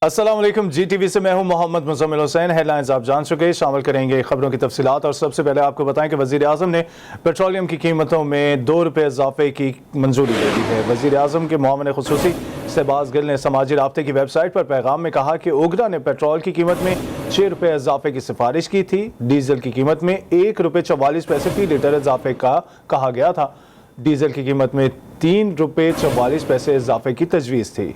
अस्सलाम वालेकुम। GTV से मैं हूं मोहम्मद मुज़म्मिल हुसैन। हेडलाइंस आप जान चुके, शामिल करेंगे खबरों की तफसीलात। और सबसे पहले आपको बताएं कि वज़ीर आज़म ने पेट्रोलियम की कीमतों में ₹2 इजाफे की मंजूरी दे दी है। वज़ीर आज़म के मुआवन खुसूसी शहबाज गिल ने समाजी राब्ते की वेबसाइट पर पैगाम में कहा कि ओगरा ने पेट्रोल की कीमत में ₹6 इजाफे की सिफारिश की थी। डीजल की कीमत में ₹1.44 फी लीटर इजाफे का कहा गया था। डीजल की कीमत में ₹3.44 इजाफे की तजवीज़ थी।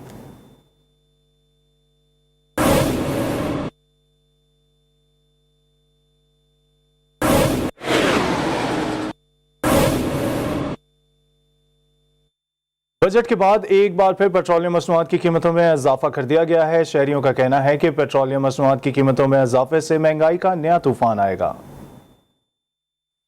बजट के बाद एक बार फिर पेट्रोलियम मसनूआत की कीमतों में इजाफा कर दिया गया है। शहरियों का कहना है कि पेट्रोलियम मसनूआत की कीमतों में इजाफे से महंगाई का नया तूफान आएगा।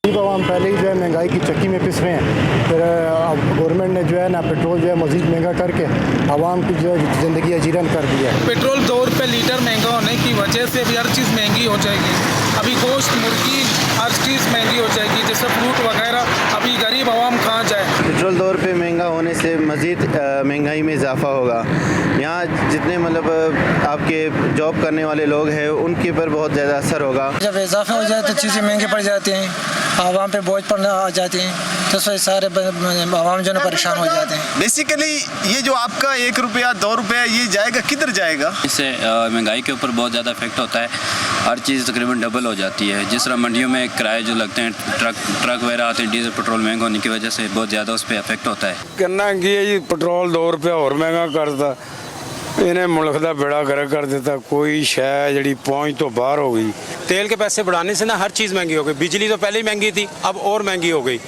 हम पहले ही जो है महंगाई की चक्की में पिस रहे हैं, फिर अब गवर्नमेंट ने जो है ना पेट्रोल जो है मज़ीद महंगा करके आवाम की जो है ज़िंदगी अजीरन कर दी है। पेट्रोल ₹2 लीटर महंगा होने की वजह से भी हर चीज़ महंगी हो जाएगी। अभी गोश्त, मुर्गी, हर चीज़ महंगी हो जाएगी, जैसे फ्रूट वगैरह। अभी गरीब आवाम कहाँ जाए। पेट्रोल ₹2 महंगा होने से मज़ीद महंगाई में इजाफा होगा। यहाँ जितने मतलब आपके जॉब करने वाले लोग हैं उनके ऊपर बहुत ज़्यादा असर होगा। जब इजाफा हो जाए तो चीज़ें महंगी पड़ जाती हैं, आवाम पे बोझ पड़ना आ जाते हैं, तो सारे आवाम जो है परेशान हो जाते हैं। बेसिकली ये जो आपका ₹1, ₹2 ये जाएगा किधर जाएगा? इससे महंगाई के ऊपर बहुत ज़्यादा इफेक्ट होता है। हर चीज़ तकरीबन डबल हो जाती है। जिस तरह मंडियों में किराए जो लगते हैं, ट्रक वगैरह आते हैं, डीजल पेट्रोल महंगा होने की वजह से बहुत ज़्यादा उस पर इफेक्ट होता है। करना की है जी, पेट्रोल ₹2 और महंगा करता, इन्हें मुल्क का बेड़ा गर्क कर देता। कोई शय जी पहुँच तो बाहर हो गई। तेल के पैसे बढ़ाने से ना हर चीज़ महंगी हो गई। बिजली तो पहले ही महंगी थी, अब और महंगी हो गई।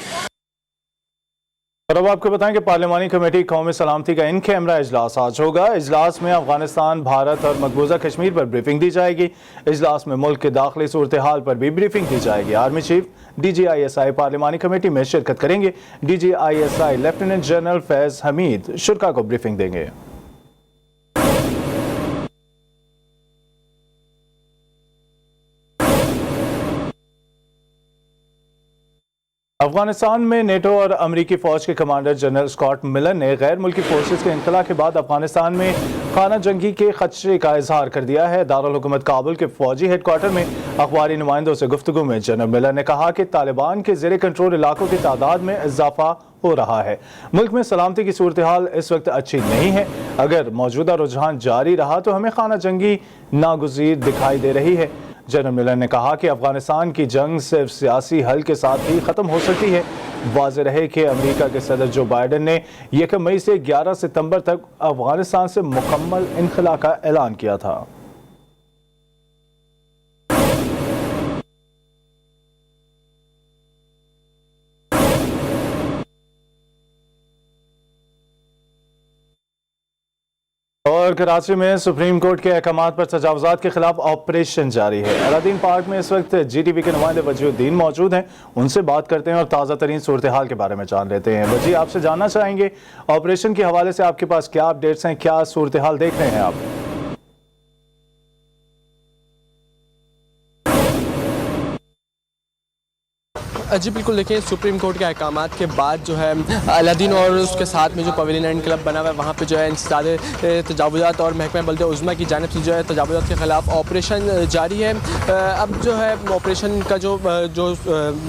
और अब आपको बताएं कि पार्लिमानी कमेटी कौमी सलामती का इन कैमरा इजलास आज होगा। इजलास में अफगानिस्तान, भारत और मकबूजा कश्मीर पर ब्रीफिंग दी जाएगी। इजलास में मुल्क के दाखिली सूरत हाल पर भी ब्रीफिंग दी जाएगी। आर्मी चीफ DGISI पार्लिमानी कमेटी में शिरकत करेंगे। DGISI lieutenant general Faiz Hameed शुरा को ब्रीफिंग देंगे। अफगानिस्तान में नेटो और अमरीकी फौज के कमांडर जनरल स्कॉट मिलर ने गैर मुल्की फोर्सेस के इंखला के बाद अफगानिस्तान में खाना जंगी के खदशे का इजहार कर दिया है। दारुल हुकूमत काबुल के फौजी हेडक्वार्टर में अखबारी नुमाइंदों से गुफ्तगू में जनरल मिलर ने कहा कि तालिबान के जेर कंट्रोल इलाकों की तादाद में इजाफा हो रहा है। मुल्क में सलामती की सूरत हाल इस वक्त अच्छी नहीं है। अगर मौजूदा रुझान जारी रहा तो हमें खाना जंगी नागुज़ीर दिखाई दे रही है। जनरल मिलर ने कहा कि अफगानिस्तान की जंग सिर्फ सियासी हल के साथ ही ख़त्म हो सकती है। वाज़ेह रहे कि अमेरिका के सदर जो बाइडन ने 1 मई से 11 सितंबर तक अफगानिस्तान से मुकम्मल इनखला का ऐलान किया था। और कराची में सुप्रीम कोर्ट के अहकामात पर तजावुज़ात के खिलाफ ऑपरेशन जारी है। अलादीन पार्क में इस वक्त GTV के नुमाइंदे वजीउद्दीन मौजूद हैं। उनसे बात करते हैं और ताज़ा तरीन सूरत हाल के बारे में जान लेते हैं। वजी, आपसे जानना चाहेंगे ऑपरेशन के हवाले से आपके पास क्या अपडेट्स हैं, क्या सूरत हाल देख रहे हैं आप? जी बिल्कुल, देखिए सुप्रीम कोर्ट के अहकामात के बाद जो है अलादीन और उसके साथ में जो पवेलियन एंड क्लब बना हुआ है वहाँ पे जो है इंसदादे तजावुज़ात और महकमा बल्दिया उज़्मा की जानिब से जो है तजावुज़ात के ख़िलाफ़ ऑपरेशन जारी है। अब जो है ऑपरेशन का जो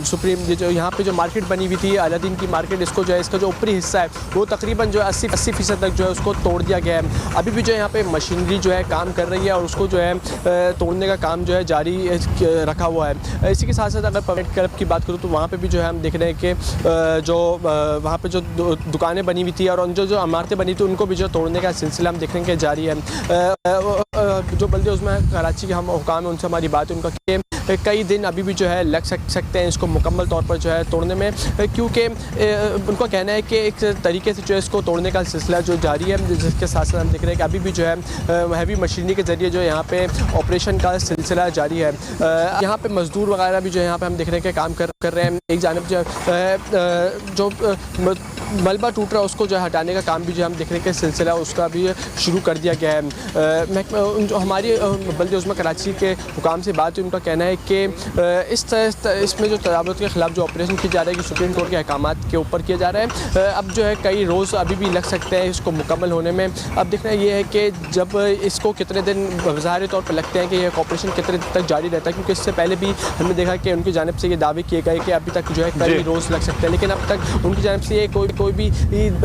सुप्रीम जो यहाँ पे जो मार्केट बनी हुई थी अलादीन की मार्केट, इसको जो है इसका जो ऊपरी हिस्सा है वो तकरीबन जो है 80% तक जो है उसको तोड़ दिया गया है। अभी भी जो है यहाँ पर मशीनरी जो है काम कर रही है और उसको जो है तोड़ने का काम जो है जारी रखा हुआ है। इसी के साथ साथ अगर पवेलियन क्लब की बात करूँ तो वहाँ पे भी जो है हम देख रहे हैं कि जो वहाँ पे जो दुकानें बनी हुई थी और जो इमारतें बनी थी उनको भी जो तोड़ने का सिलसिला हम देख रहे हैं कि जारी है। जो बल्दिया उसमें कराची के हम हुकाम है उनसे हमारी बात है, उनका कि कई दिन अभी भी जो है लग सकते हैं इसको मुकम्मल तौर पर जो है तोड़ने में, क्योंकि उनका कहना है कि एक तरीके से जो है इसको तोड़ने का सिलसिला जो जारी है। जिसके साथ साथ हम देख रहे हैं कि अभी भी जो है हैवी मशीनरी के ज़रिए जो है यहाँ पे ऑपरेशन का सिलसिला जारी है। यहाँ पे मजदूर वगैरह भी जो है यहाँ पे हम देख रहे हैं कि काम कर रहे हैं। एक जानब जो मलबा टूट रहा है उसको जो है हटाने का काम भी जो हम देखने का सिलसिला उसका भी शुरू कर दिया गया है। जो हमारी बल्दे उज़्मा कराची के हुकाम से बात हुई, उनका कहना है कि इसमें जो तजावुज़ के ख़िलाफ़ जो ऑपरेशन किया जा रहा है कि सुप्रीम कोर्ट के अहकामात के ऊपर किया जा रहा है। अब जो है कई रोज़ अभी भी लग सकते हैं इसको मुकम्मल होने में। अब देखना ये है कि जब इसको कितने दिन ज़ाहिर तौर पर लगते हैं कि यह ऑपरेशन कितने दिन तक जारी रहता है, क्योंकि इससे पहले भी हमने देखा कि उनकी जानिब से ये दावे किए गए कि अभी तक जो है कई रोज़ लग सकते हैं, लेकिन अब तक उनकी जानिब से ये कोई भी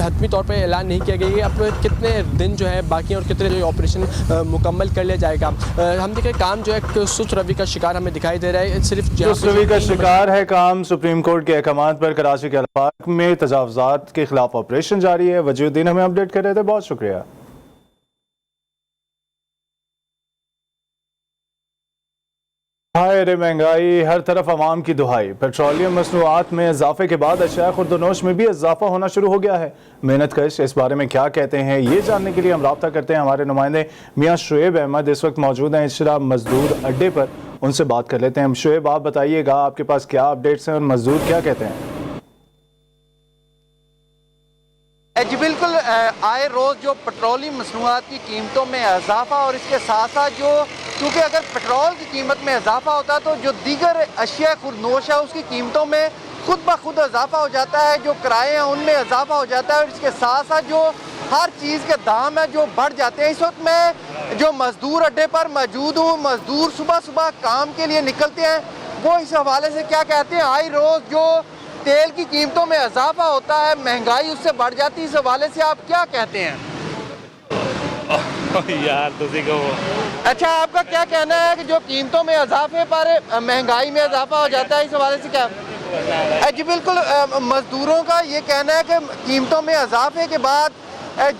हतमी तौर पर ऐलान नहीं किया गया कि अब कितने दिन जो है बाकी और कितने जो ऑपरेशन मुकम्मल कर लिया जाएगा। हम देखें काम जो है सुस्त रवि का शिकार हमें दिखाई दे रहा है। सिर्फ सुस्त रवि का शिकार है काम। सुप्रीम कोर्ट के अहकाम पर कराची के अल्फाक में तजावुज़ात के खिलाफ ऑपरेशन जारी है। वजीउद्दीन हमें अपडेट कर रहे थे, बहुत शुक्रिया। हाय रे महंगाई, हर तरफ आवाम की दुहाई। पेट्रोलियम मसनूआत में इजाफे के बाद अशिया खुर्दनोश में भी इजाफा होना शुरू हो गया है। मेहनत कश इस बारे में क्या कहते हैं, ये जानने के लिए हम रब्ता करते हैं हमारे नुमाइंदे मियाँ शुएब अहमद इस वक्त मौजूद हैं इशरा मजदूर अड्डे पर। उनसे बात कर लेते हैं। शुएब, आप बताइएगा आपके पास क्या अपडेट्स हैं और मजदूर क्या कहते हैं? जी बिल्कुल, आए रोज़ जो पेट्रोलियम मसनूआत की कीमतों में इजाफा और इसके साथ साथ जो क्योंकि अगर पेट्रोल की कीमत में इजाफा होता है तो जो दीगर अशिया खुर्दनोश है उसकी कीमतों में खुद ब खुद इजाफा हो जाता है, जो किराए हैं उनमें इजाफा हो जाता है और इसके साथ साथ जो हर चीज़ के दाम है जो बढ़ जाते हैं। इस वक्त मैं जो मजदूर अड्डे पर मौजूद हूँ। मजदूर सुबह सुबह काम के लिए निकलते हैं, वो इस हवाले से क्या कहते हैं। आए रोज़ जो तेल की कीमतों में इजाफा होता है, महंगाई उससे बढ़ जाती है, इस हवाले से आप क्या कहते हैं? यार तुझे को अच्छा, आपका क्या कहना है कि जो कीमतों में इजाफे पर महंगाई में इजाफा हो जाता है, इस हवाले से क्या? जी बिल्कुल, मजदूरों का ये कहना है कि कीमतों में इजाफे के बाद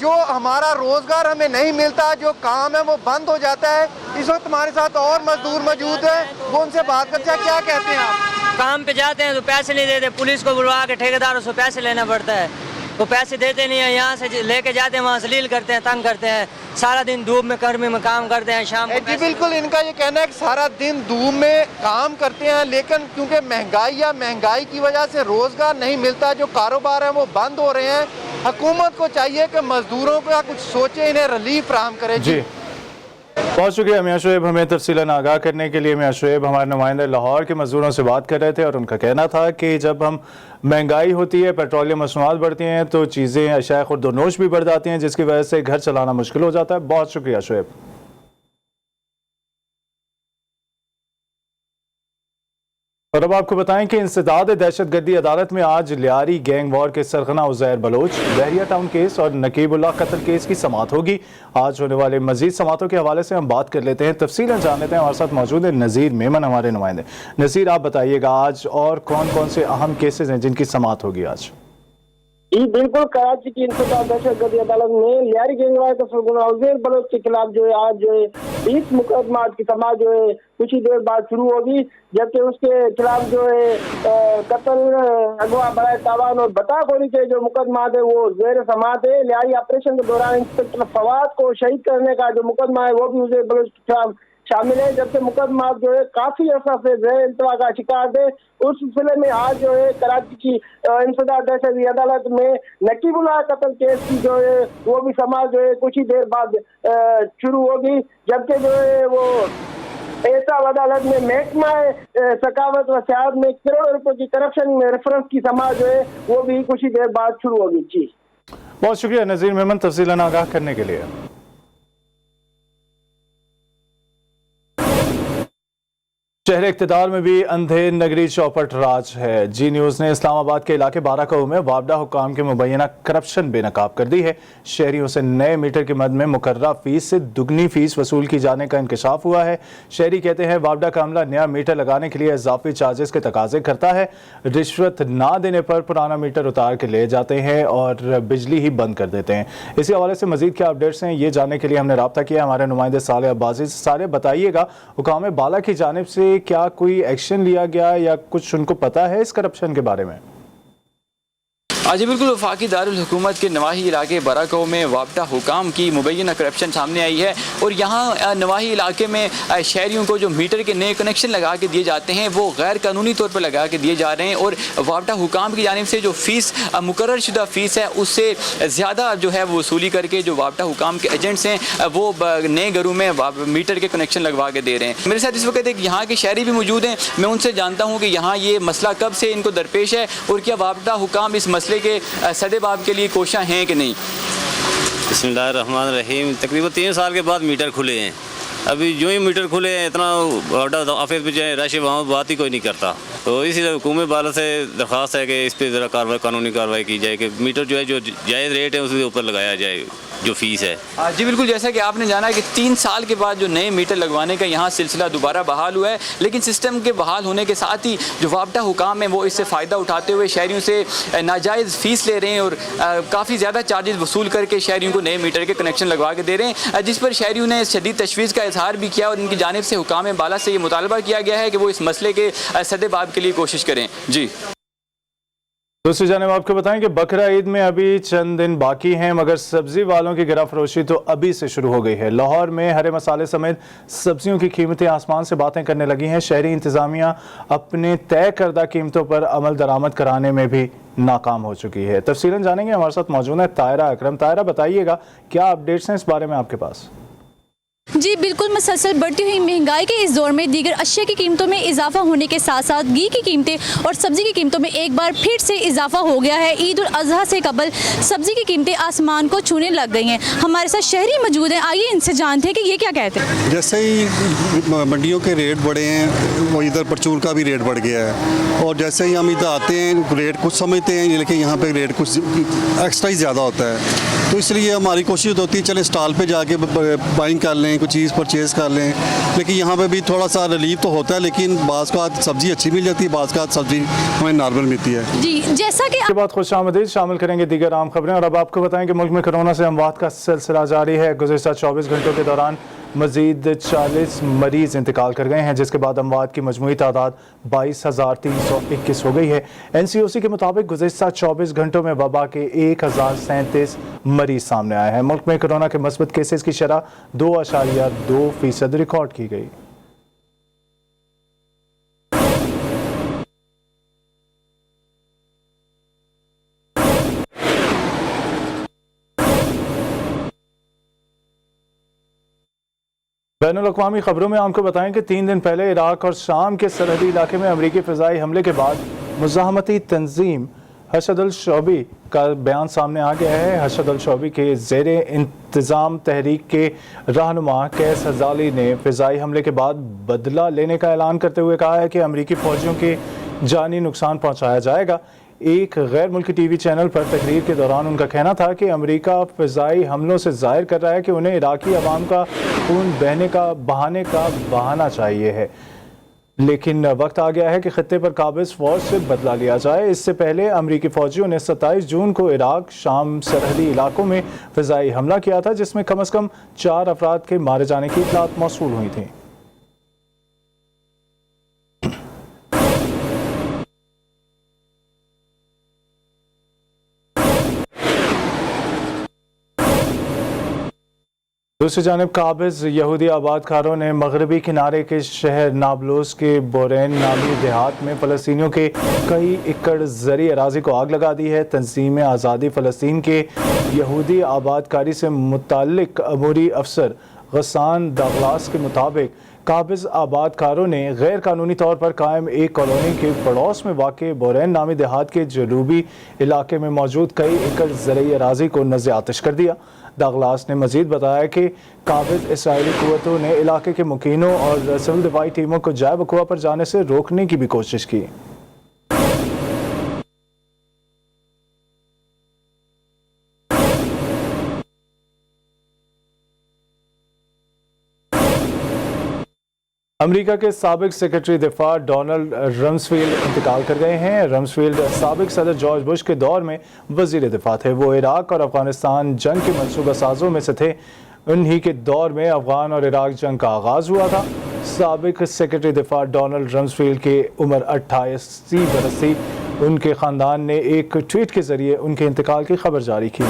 जो हमारा रोज़गार हमें नहीं मिलता, जो काम है वो बंद हो जाता है। इस वक्त हमारे साथ और मजदूर मौजूद है, वो उनसे बात करते हैं। क्या कहते हैं आप? काम पे जाते हैं तो पैसे नहीं देते, पुलिस को बुलवा के ठेकेदारों से पैसे लेना पड़ता है, वो पैसे देते नहीं है। यहाँ से लेके जाते हैं, वहाँ जलील करते हैं, तंग करते हैं, सारा दिन धूप में गर्मी में काम करते हैं, शाम को। जी बिल्कुल, इनका ये कहना है कि सारा दिन धूप में काम करते हैं, लेकिन क्योंकि महंगाई की वजह से रोज़गार नहीं मिलता, जो कारोबार है वो बंद हो रहे हैं। हुकूमत को चाहिए कि मजदूरों का कुछ सोचे, इन्हें रिलीफ फराहम करे। जी बहुत शुक्रिया मियाँ शुएब, हमें तफसीलन आगाह करने के लिए। मियाँ शुएब हमारे नुमाइंदे लाहौर के मजदूरों से बात कर रहे थे और उनका कहना था कि जब हम महंगाई होती है, पेट्रोलियम मसनूआत बढ़ती हैं तो चीज़ें अशिया खुर्दनोश भी बढ़ जाती हैं, जिसकी वजह से घर चलाना मुश्किल हो जाता है। बहुत शुक्रिया शुएब। और अब आपको बताएं कि इंसदाद दहशतगर्दी अदालत में आज लियारी गैंग वॉर के सरगना उज़ैर बलोच, बहरिया टाउन केस और नकीबुल्लाह कत्ल केस की समाअत होगी। आज होने वाले मजीद समाअतों के हवाले से हम बात कर लेते हैं, तफसीलन जान लेते हैं। हमारे साथ मौजूद है नज़ीर मेमन, हमारे नुमाइंदे। नज़ीर, आप बताइएगा आज और कौन कौन से अहम केसेज हैं जिनकी समाअत होगी आज? जी बिल्कुल, कराची की इंसदाद दहशतगर्दी अदालत में लियारी गैंग वॉर के सरगना उज़ैर बलोच के खिलाफ जो है आज जो है 20 मुकदमात की समाअत जो है कुछ ही देर बाद शुरू होगी, जबकि उसके खिलाफ जो है कत्ल, अगवा बराए तावान और बताखोरी के जो मुकदमात है वो ज़ेर समाअत है। लियारी ऑपरेशन के दौरान इंस्पेक्टर फवाद को शहीद करने का जो मुकदमा है वो भी उज़ैर बलोच के खिलाफ शामिल है, जबकि मुकदमा जो है काफी अर्सा से ज़ेर इंतवा का शिकार थे। उस सिलसिले में आज जो है कराची की इंसदाद दहशतगर्दी अदालत में नकीबुल्लाह कत्ल केस की जो है वो भी समाअत जो है कुछ ही देर बाद शुरू होगी, जबकि जो है वो ऐसा अदालत में महकमा सकावत व सियाहत में करोड़ों रुपए की करप्शन में रेफरेंस की समाअत जो है वो भी कुछ ही देर बाद शुरू होगी। जी बहुत शुक्रिया नज़ीर मेमन तफसीलन आगाह करने के लिए। शहर इक़्तिदार में भी अंधेर नगरी चौपट राज है। जी न्यूज़ ने इस्लामाबाद के इलाके बाराकाऊ में वापडा हुक्काम के मुबैना करप्शन बेनकाब कर दी है। शहरियों से नए मीटर की मद में मुकर्रर फीस से दुगनी फीस वसूल की जाने का इंकशाफ हुआ है। शहरी कहते हैं वापडा का अमला नया मीटर लगाने के लिए इजाफी चार्जेस के तकाजे करता है, रिश्वत ना देने पर पुराना मीटर उतार के ले जाते हैं और बिजली ही बंद कर देते हैं। इसी हवाले से मजीद क्या अपडेट्स हैं ये जानने के लिए हमने रब्ता किया हमारे नुमाइंदे साले अब्बासी से। साले बताइएगा, हुकाम बाला की जानिब से क्या कोई एक्शन लिया गया या कुछ उनको पता है इस करप्शन के बारे में? जी बिल्कुल, वफाकी दारुल हुकूमत के नवाही इलाके बराको में वापटा हुकाम की मुबैना करप्शन सामने आई है और यहाँ नवाही इलाके में शहरियों को जो मीटर के नए कनेक्शन लगा के दिए जाते हैं वो गैर कानूनी तौर पर लगा के दिए जा रहे हैं और वापटा हुकाम की जानिब से जो फ़ीस मुकर्रर शुदा फ़ीस है उससे ज़्यादा जो है वो वसूली करके जो वापटा हुकाम के एजेंट्स हैं वो नए घरों में मीटर के कनेक्शन लगवा के दे रहे हैं। मेरे साथ इस वक्त एक यहाँ के शहरी भी मौजूद हैं, मैं उनसे जानता हूँ कि यहाँ ये मसला कब से इनको दरपेश है और क्या वापटा हुकाम इस मसले के सदेबाब के लिए कोशिश हैं कि नहीं। बिस्मिल्लाहिर्रहमानिर्रहीम। तकरीबन 3 साल के बाद मीटर खुले हैं। अभी जो ही मीटर खुले हैं इतना ऑफिस में जाए रश वहाँ बात ही कोई नहीं करता, तो इसीलिए हुकूमत वालों से दरख्वास्त है कि इस पर ज़रा कार्रवाई कानूनी कार्रवाई की जाए कि मीटर जो है जो जायज़ रेट है उसके ऊपर लगाया जाए जो फ़ीस है। जी बिल्कुल, जैसा कि आपने जाना कि 3 साल के बाद जो नए मीटर लगवाने का यहाँ सिलसिला दोबारा बहाल हुआ है, लेकिन सिस्टम के बहाल होने के साथ ही जो वापटा हुकाम है वो इससे फ़ायदा उठाते हुए शहरियों से नाजायज़ फ़ीस ले रहे हैं और काफ़ी ज़्यादा चार्जेस वसूल करके शहरियों को नए मीटर के कनेक्शन लगवा के दे रहे हैं, जिस पर शहरियों ने शदीद तशवीश का इजहार भी किया और इनकी जानिब से हुकाम बाला से ये मुतालबा किया गया है कि वो इस मसले के सदेबाब के लिए कोशिश करें। जी दूसरी जानिब आपको बताएं कि बकरा ईद में अभी चंद दिन बाकी हैं, मगर सब्जी वालों की गिरा फरोशी तो अभी से शुरू हो गई है। लाहौर में हरे मसाले समेत सब्जियों की कीमतें आसमान से बातें करने लगी हैं। शहरी इंतजामिया अपने तय करदा कीमतों पर अमल दरामद कराने में भी नाकाम हो चुकी है। तफसीलन जानेंगे, हमारे साथ मौजूद है तायरा अकरम। तायरा, बताइएगा क्या अपडेट्स हैं इस बारे में आपके पास। जी बिल्कुल, मुसलसल बढ़ती हुई महंगाई के इस दौर में दीगर अशिया की कीमतों में इजाफा होने के साथ साथ घी की कीमतें और सब्जी की कीमतों में एक बार फिर से इजाफा हो गया है। ईद उल अजहा से कबल सब्जी की कीमतें आसमान को छूने लग गई हैं। हमारे साथ शहरी मौजूद हैं, आइए इनसे जानते हैं कि ये क्या कहते हैं। जैसे ही मंडियों के रेट बढ़े हैं वो इधर परचून का भी रेट बढ़ गया है, और जैसे ही हम इधर आते हैं रेट कुछ समझते हैं लेकिन यहाँ पे रेट कुछ एक्स्ट्रा ही ज़्यादा होता है, तो इसलिए हमारी कोशिश होती है चले स्टॉल पे जाके बाइंग कर लें, कुछ चीज़ परचेज़ कर लें। लेकिन यहाँ पे भी थोड़ा सा रिलीफ तो होता है, लेकिन बाज़ का सब्ज़ी अच्छी मिल जाती है, बाज़ का सब्ज़ी हमें नॉर्मल मिलती है। जी जैसा कि के बाद खुशामदीद शामिल करेंगे दीगर आम खबरें। और अब आपको बताएं कि मुल्क में कोरोना से अमवात का सिलसिला जारी है। गुज़िश्ता 24 घंटों के दौरान मजीद 40 मरीज़ इंतकाल कर गए हैं, जिसके बाद अमवात की मजमूई तादाद 22,321 हो गई है। NCOC के मुताबिक गुज़िश्ता 24 घंटों में वबा के 1037 मरीज़ सामने आए हैं। मुल्क में कोरोना के मस्बत केसेस की शरह 2.2% रिकॉर्ड की गई। बैनुल-अक़वामी खबरों में आपको बताएं कि 3 दिन पहले इराक और शाम के सरहदी इलाके में अमरीकी फ़िज़ाई हमले के बाद मुज़ाहमती तंजीम हशद अल शौबी का बयान सामने आ गया है। हशद अल शौबी के ज़ेरे इंतज़ाम तहरीक के रहनुमा कैस हज़ाली ने फ़िज़ाई हमले के बाद बदला लेने का ऐलान करते हुए कहा है कि अमरीकी फ़ौजियों के जानी नुकसान पहुँचाया जाएगा। एक गैर मुल्की TV चैनल पर तकरीर के दौरान उनका कहना था कि अमेरिका फ़िज़ाई हमलों से ज़ाहिर कर रहा है कि उन्हें इराकी अवाम का खून बहाने का बहाना चाहिए है, लेकिन वक्त आ गया है कि खित्ते पर काबिज़ फ़ौज से बदला लिया जाए। इससे पहले अमरीकी फ़ौजियों ने 27 जून को इराक शाम सरहदी इलाकों में फ़िज़ाई हमला किया था, जिसमें कम अज़ कम 4 अफराद के मारे जाने की इत्तलात मौसूल हुई थी। दूसरी जानिब काबिज़ यहूदी आबादकारों ने मगरबी किनारे के शहर नाबलोस के बोरैन नामी देहात में फ़लस्तीनियों के कई एकड़ ज़री अराज़ी को आग लगा दी है। तंज़ीम आज़ादी फ़लस्तीन के यहूदी आबादकारी से मुताल्लिक़ अमूरी अफसर गस्सान दागलास के मुताबिक काबिज़ आबादकारों ने गैर कानूनी तौर पर कायम एक कॉलोनी के पड़ोस में वाक़ बोरैन नामी देहात के जनूबी इलाके में मौजूद कई एकड़ ज़रई अराज़ी को नज़्ज़े आतिश कर दिया। दागलास ने मजीद बताया कि काबिज़ इसराइली क़ुव्वतों ने इलाके के मुकीनों और सिविल दिफाई टीमों को जाए बकुआ पर जाने से रोकने की भी कोशिश की। अमेरिका के साबिक सेक्रेटरी दिफा डोनाल्ड रम्सफील्ड इंतकाल कर गए हैं। रम्सफील्ड साबिक सदर जॉर्ज बुश के दौर में वजीर दिफा थे। वो इराक और अफगानिस्तान जंग के मनसूबा साजों में से थे। उन्हीं के दौर में अफगान और इराक जंग का आगाज़ हुआ था। साबिक सेक्रेटरी दिफा डोनाल्ड रम्सफील्ड की उम्र 88 बरस थी। उनके ख़ानदान ने एक ट्वीट के ज़रिए उनके इंतकाल की खबर जारी की।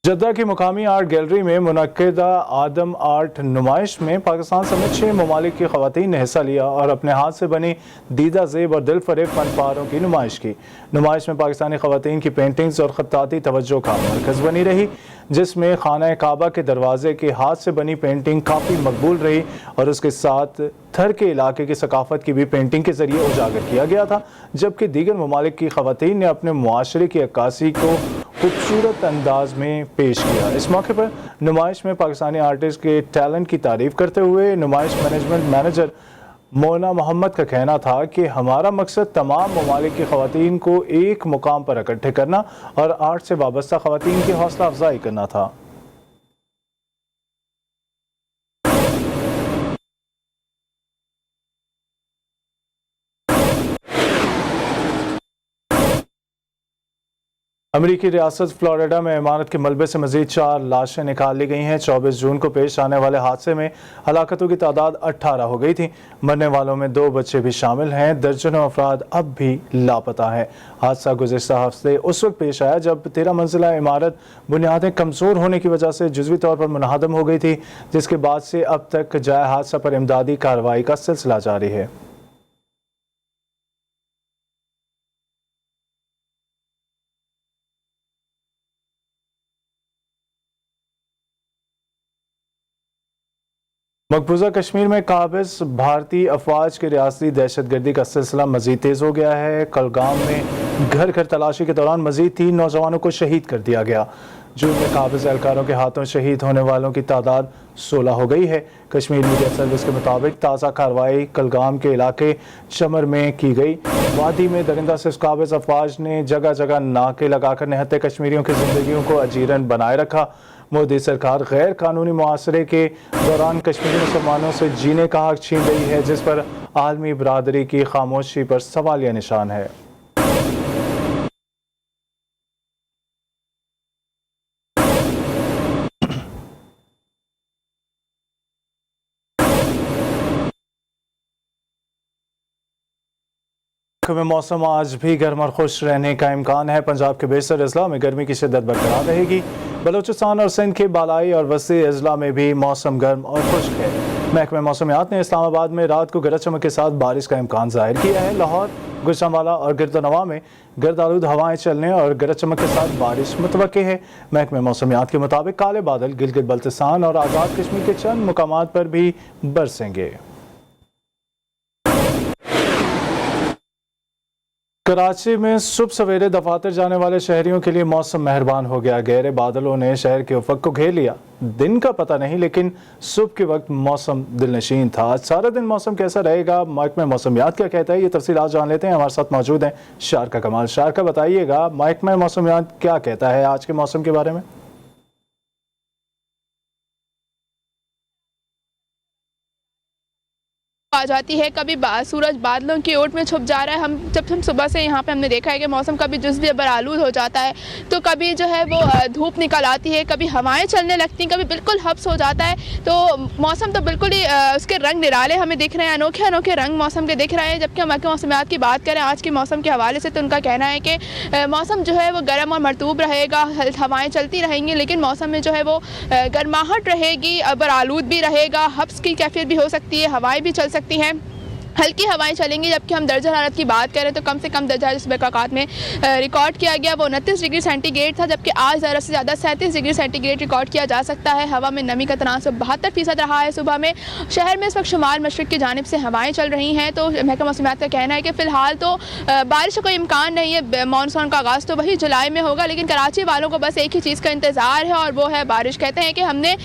जद्दा की मुकामी आर्ट गैलरी में मुनक्किदा आदम आर्ट नुमाइश में पाकिस्तान समेत 6 ममालिक की ख़वातीन ने हिस्सा लिया और अपने हाथ से बनी दीदा ज़ेब और दिल फरेब फनपारों की नुमाइश की। नुमाइश में पाकिस्तानी ख़वातीन की पेंटिंग्स और ख़त्ताती तवज्जो का मरकज़ बनी रही, जिसमें खाना काबा के दरवाजे के हाथ से बनी पेंटिंग काफ़ी मकबूल रही और उसके साथ थर के इलाके की सकाफत की भी पेंटिंग के ज़रिए उजागर किया गया था, जबकि दीगर ममालिक की ख़वातीन ने अपने मुआशरे की अक्कासी को खूबसूरत अंदाज में पेश किया। इस मौके पर नुमाइश में पाकिस्तानी आर्टिस्ट के टैलेंट की तारीफ करते हुए नुमाइश मैनेजमेंट मैनेजर मोना मोहम्मद का कहना था कि हमारा मकसद तमाम ममालिक की ख़वातीन को एक मुकाम पर इकट्ठे करना और आर्ट से वाबस्ता ख़वातीन की हौसला अफजाई करना था। अमेरिकी रियासत फ्लोरिडा में इमारत के मलबे से मजीद 4 लाशें निकाल ली गई हैं। 24 जून को पेश आने वाले हादसे में हलाकतों की तादाद 18 हो गई थी। मरने वालों में 2 बच्चे भी शामिल हैं। दर्जनों अफराद अब भी लापता हैं। हादसा गुज़िश्ता हफ्ते उस वक्त पेश आया जब 13 मंजिला इमारत बुनियादें कमज़ोर होने की वजह से जुज़वी तौर पर मुनहदम हो गई थी, जिसके बाद से अब तक जाए हादसा पर इमदादी कार्रवाई का सिलसिला जारी है। मकबूजा कश्मीर में काबिज भारतीय अफवाज की रियासती दहशतगर्दी का सिलसिला मजीद तेज़ हो गया है। कलगाम में घर घर तलाशी के दौरान मजीद 3 नौजवानों को शहीद कर दिया गया। जून में काबिज एहलकारों के हाथों शहीद होने वालों की तादाद 16 हो गई है। कश्मीर मीडिया सर्विस के मुताबिक ताज़ा कार्रवाई कलगाम के इलाके चमर में की गई। वादी में दरिंदा सिर्फ काबिज अफवाज ने जगह जगह नाके लगाकर निहत्ते कश्मीरियों की जिंदगियों को अजीरन बनाए रखा। मोदी सरकार गैर कानूनी मुआसरे के दौरान कश्मीरी मुसलमानों से जीने का हक छीन रही है, जिस पर आलमी बरादरी की खामोशी पर सवालिया निशान है। में मौसम आज भी गर्म और खुश रहने का इम्कान है। पंजाब के बेशतर अजला में गर्मी की शिद्दत बरकरार रहेगी। बलूचिस्तान और सिंध के बालाई और वसी अजला में भी मौसम गर्म और खुश्क है। महकमा मौसमियात ने इस्लामाबाद में रात को गरज चमक के साथ बारिश का इम्कान जाहिर किया है। लाहौर, गुजरांवाला और गिरदनवा में गर्द आलूद हवाएं चलने और गरज चमक के साथ बारिश मुतवक्के है। महकमा मौसमियात के मुताबिक काले बादल गिलगित बल्तिस्तान और आज़ाद कश्मीर के चंद मुकामात पर भी बरसेंगे। कराची में सुबह सवेरे दफातर जाने वाले शहरियों के लिए मौसम मेहरबान हो गया। गहरे बादलों ने शहर के उफक को घेर लिया। दिन का पता नहीं, लेकिन सुबह के वक्त मौसम दिलनशीन था। आज सारा दिन मौसम कैसा रहेगा, महकमा मौसमियात क्या कहता है, ये तफसीलात जान लेते हैं। हमारे साथ मौजूद हैं शारका कमाल। शारका, बताइएगा महकमा मौसमियात क्या कहता है आज के मौसम के बारे में? आ जाती है, कभी सूरज बादलों की ओट में छुप जा रहा है। जब हम सुबह से यहाँ पे हमने देखा है कि मौसम कभी जुज़वी बरालूद हो जाता है, तो कभी जो है वो धूप निकल आती है, कभी हवाएं चलने लगती हैं, कभी बिल्कुल हब्स हो जाता है। तो मौसम तो बिल्कुल ही उसके रंग निराले हमें दिख रहे हैं, अनोखे अनोखे रंग मौसम के दिख रहे हैं। जबकि हम मौसमियात की बात करें आज के मौसम के हवाले से, तो उनका कहना है कि मौसम जो है वो गर्म और मरतूब रहेगा, हवाएँ चलती रहेंगी, लेकिन मौसम में जो है वो गर्माहट रहेगी, बरालूद भी रहेगा, हब्स की कैफियत भी हो सकती है, हवाएँ भी चल सकती हैं, हल्की हवाएं चलेंगी। जबकि हम दर्जा हरारत की बात करें तो कम से कम दर्जा जिस बकात में रिकॉर्ड किया गया वो 29 डिग्री सेंटीग्रेड था, जबकि आज ज़रा से ज़्यादा 37 डिग्री सेंटीग्रेड रिकॉर्ड किया जा सकता है। हवा में नमी का तनासब 72% रहा है। सुबह में शहर में इस वक्त शुमाल मशरक़ की जानिब से हवाएँ चल रही हैं। तो महकमा मौसमियात का कहना है कि फ़िलहाल तो बारिश का कोई इम्कान नहीं है। मानसून का आगाज़ तो वही जुलाई में होगा, लेकिन कराची वालों को बस एक ही चीज़ का इंतज़ार है और वो है बारिश। कहते हैं कि हमने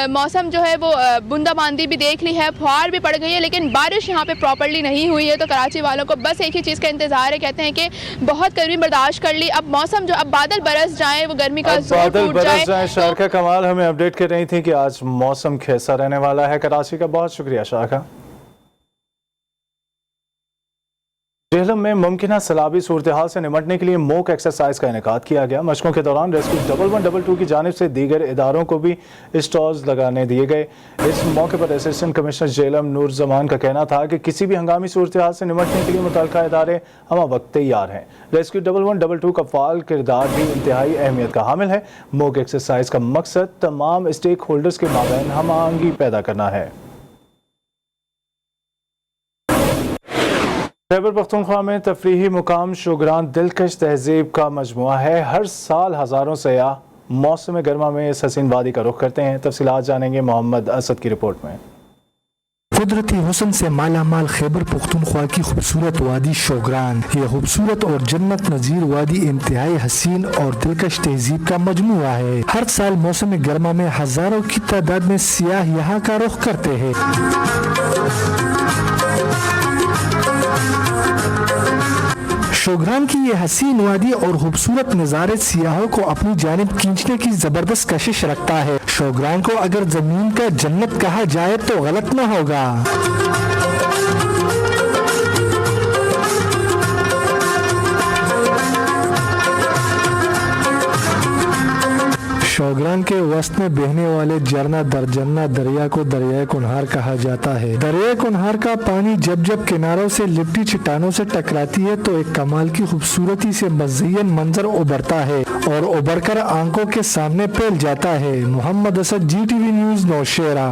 मौसम जो है वो बूंदाबांदी भी देख ली है, फुहार भी पड़ गई है, लेकिन बारिश यहाँ पर प्रॉपरली नहीं हुई है। तो कराची वालों को बस एक ही चीज़ का इंतजार है। कहते हैं कि बहुत गर्मी बर्दाश्त कर ली, अब मौसम जो अब बादल बरस जाए, वो गर्मी का जोर टूट जाए। शारका कमाल हमें अपडेट कर रही थी कि आज मौसम कैसा रहने वाला है कराची का। बहुत शुक्रिया शारका। जेहलम में मुमकिन सैलाबी सूरत हाल से निमटने के लिए मॉक एक्सरसाइज का इनेकाद किया गया। मशकों के दौरान रेस्क्यू 1112 की जानिब से दीगर इदारों को भी स्टॉल्स लगाने दिए गए। इस मौके पर असिस्टेंट कमिश्नर जेहलम नूर जमान का कहना था कि किसी भी हंगामी सूरत हाल से निमटने के लिए मुतल्लिका इदारे हम वक्त तैयार हैं। रेस्क्यू 1112 का फाल किरदार भी इंतहाई अहमियत का हामिल है। मॉक एक्सरसाइज का मकसद तमाम स्टेक होल्डर्स के माबैन हम आहंगी पैदा करना है। खैबर पख्तूनख्वा में तफरीही मुकाम शोग्रान दिलकश तहजीब का मजमुआ है। हर साल हज़ारों सयाह मौसम गर्मा में इस हसीन वादी का रुख करते हैं। तफसीलात जानेंगे मोहम्मद असद की रिपोर्ट में। कुदरती हुस्न से माला माल खैबर पख्तूनख्वा की खूबसूरत वादी शोग्रान, ये खूबसूरत और जन्नत नज़ीर वादी इंतहाई हसीन और दिलकश तहजीब का मजमुआ है। हर साल मौसम गर्मा में हजारों की तादाद में सियाह यहाँ का रुख करते हैं। शोग्रान की ये हसीन वादी और खूबसूरत नज़ारे सियाहों को अपनी जानिब खींचने की जबरदस्त कशिश रखता है। शोग्रान को अगर जमीन का जन्नत कहा जाए तो गलत न होगा। शोग्रान के वस्त में बहने वाले झरना दरजन्ना दरिया को दरियाए कुन्हार कहा जाता है। दरियाए कुन्हार का पानी जब जब किनारों से लिपटी चट्टानों से टकराती है तो एक कमाल की खूबसूरती से मज़य्यन मंजर उभरता है और उभरकर आंखों के सामने फैल जाता है। Mohammad Asad, GTV news, Nowshera.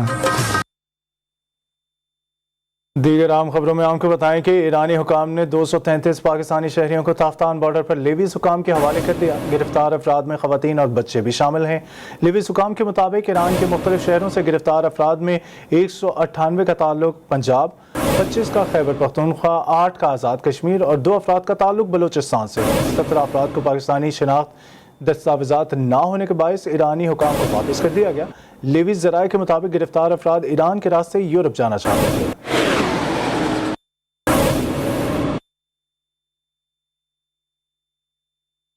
दीगर आम खबरों में आपको बताएं कि ईरानी हुकाम ने 233 पाकिस्तानी शहरियों को ताफ्तान बॉर्डर पर लिवीज हुकाम के हवाले कर दिया। गिरफ्तार अफराद में खवातीन और बच्चे भी शामिल हैं। लिवीज हुकाम के मुताबिक ईरान के मुख्तलिफ शहरों से गिरफ्तार अफराद में 198 का ताल्लुक पंजाब, 25 का खैबर पख्तूनख्वा, 8 का आज़ाद कश्मीर और 2 अफराद का ताल्लुक बलूचिस्तान से। 17 अफराद को पाकिस्तानी शनाख्त दस्तावेजात ना होने के बायस ईरानी हुकाम को वापस कर दिया गया। लिवीज ज़राए के मुताबिक गिरफ्तार अफराद ईरान के रास्ते यूरोप जाना चाहते थे।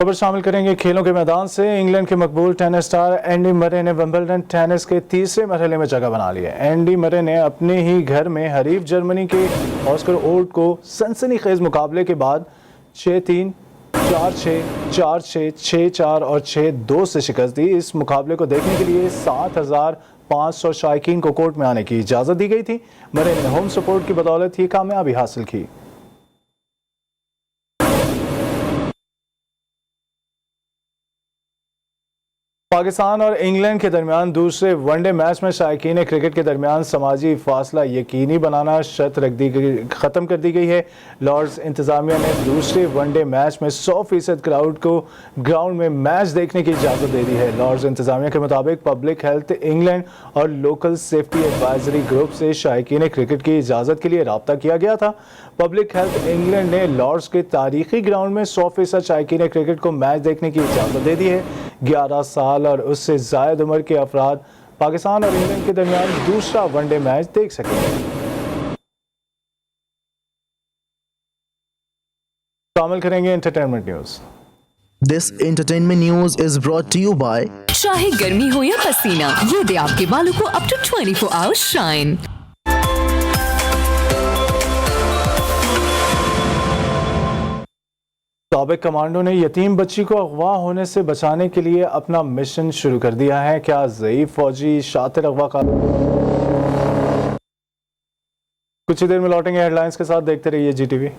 खबर शामिल करेंगे खेलों के मैदान से। इंग्लैंड के मकबूल टेनिस स्टार एंडी मरे ने विंबलडन टेनिस के तीसरे मरहले में जगह बना ली है। एंडी मरे ने अपने ही घर में हरीफ जर्मनी के ऑस्कर ओल्ड को सनसनीखेज मुकाबले के बाद 6-3, 4-6, 4-6, 6-4 और 6-2 से शिकस्त दी। इस मुकाबले को देखने के लिए 7,500 शायकीन को कोर्ट में आने की इजाज़त दी गई थी। मरे ने होम सपोर्ट की बदौलत ही कामयाबी हासिल की। पाकिस्तान और इंग्लैंड के दरमियान दूसरे वनडे मैच में शायकीन क्रिकेट के दरमियान समाजी फासला यकीनी बनाना शर्त ख़त्म कर दी गई है। लॉर्ड्स इंतज़ामिया ने दूसरे वनडे मैच में 100% क्राउड को ग्राउंड में मैच देखने की इजाज़त दे दी है। लॉर्ड्स इंतज़ामिया के मुताबिक पब्लिक हेल्थ इंग्लैंड और लोकल सेफ्टी एडवाइजरी ग्रुप से शायकीन क्रिकेट की इजाज़त के लिए रब्ता किया गया था। पब्लिक हेल्थ इंग्लैंड ने लॉर्ड्स के तारीखी ग्राउंड में 100% शायकीन क्रिकेट को मैच देखने की इजाज़त दे दी है। 11 साल और उससे ज़ायद उम्र के अफराद पाकिस्तान और इंग्लैंड के दरमियान दूसरा वनडे मैच देख सकेंगे। शामिल करेंगे entertainment news. This entertainment news is brought to you by चाहे गर्मी हो या पसीना, ये दे आपके बालों को अप टू 24 आवर्स शाइन। साबिक कमांडो ने यतीम बच्ची को अगवा होने से बचाने के लिए अपना मिशन शुरू कर दिया है। क्या ज़ईफ फौजी शातिर अगवाकार? कुछ ही देर में लौटेंगे हेडलाइंस के साथ। देखते रहिए GTV।